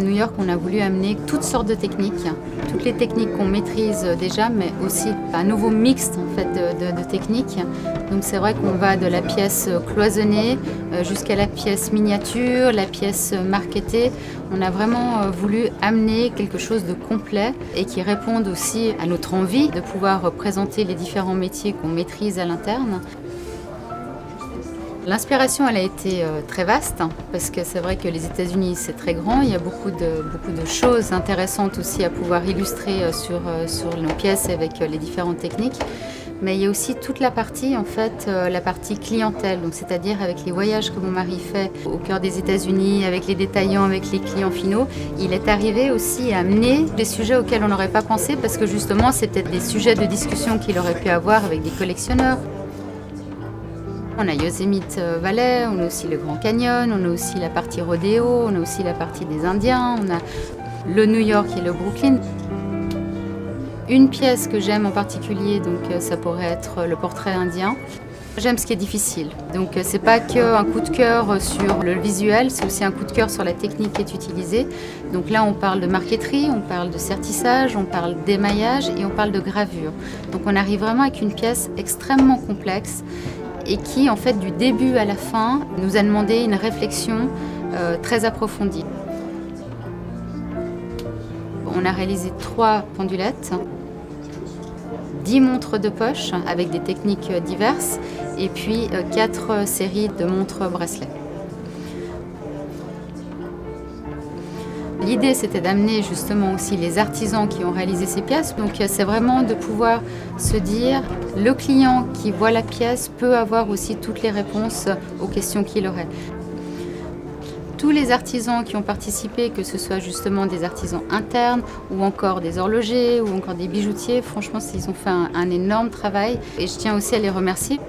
à New York, on a voulu amener toutes sortes de techniques, toutes les techniques qu'on maîtrise déjà, mais aussi un nouveau mix en fait, de techniques. Donc c'est vrai qu'on va de la pièce cloisonnée jusqu'à la pièce miniature, la pièce marketée. On a vraiment voulu amener quelque chose de complet et qui réponde aussi à notre envie de pouvoir présenter les différents métiers qu'on maîtrise à l'interne. L'inspiration, elle a été très vaste, parce que c'est vrai que les États-Unis, c'est très grand. Il y a beaucoup de choses intéressantes aussi à pouvoir illustrer sur nos pièces avec les différentes techniques. Mais il y a aussi toute la partie, en fait, la partie clientèle, donc c'est-à-dire avec les voyages que mon mari fait au cœur des États-Unis, avec les détaillants, avec les clients finaux. Il est arrivé aussi à amener des sujets auxquels on n'aurait pas pensé, parce que justement, c'était des sujets de discussion qu'il aurait pu avoir avec des collectionneurs. On a Yosemite Valley, on a aussi le Grand Canyon, on a aussi la partie rodéo, on a aussi la partie des Indiens, on a le New York et le Brooklyn. Une pièce que j'aime en particulier, donc ça pourrait être le portrait indien. J'aime ce qui est difficile, donc c'est pas qu'un coup de cœur sur le visuel, c'est aussi un coup de cœur sur la technique qui est utilisée. Donc là on parle de marqueterie, on parle de sertissage, on parle d'émaillage et on parle de gravure. Donc on arrive vraiment avec une pièce extrêmement complexe et qui, en fait, du début à la fin, nous a demandé une réflexion très approfondie. On a réalisé 3 pendulettes, 10 montres de poche avec des techniques diverses et puis 4 séries de montres bracelets. L'idée, c'était d'amener justement aussi les artisans qui ont réalisé ces pièces. Donc c'est vraiment de pouvoir se dire, le client qui voit la pièce peut avoir aussi toutes les réponses aux questions qu'il aurait. Tous les artisans qui ont participé, que ce soit justement des artisans internes ou encore des horlogers ou encore des bijoutiers, franchement, ils ont fait un énorme travail et je tiens aussi à les remercier.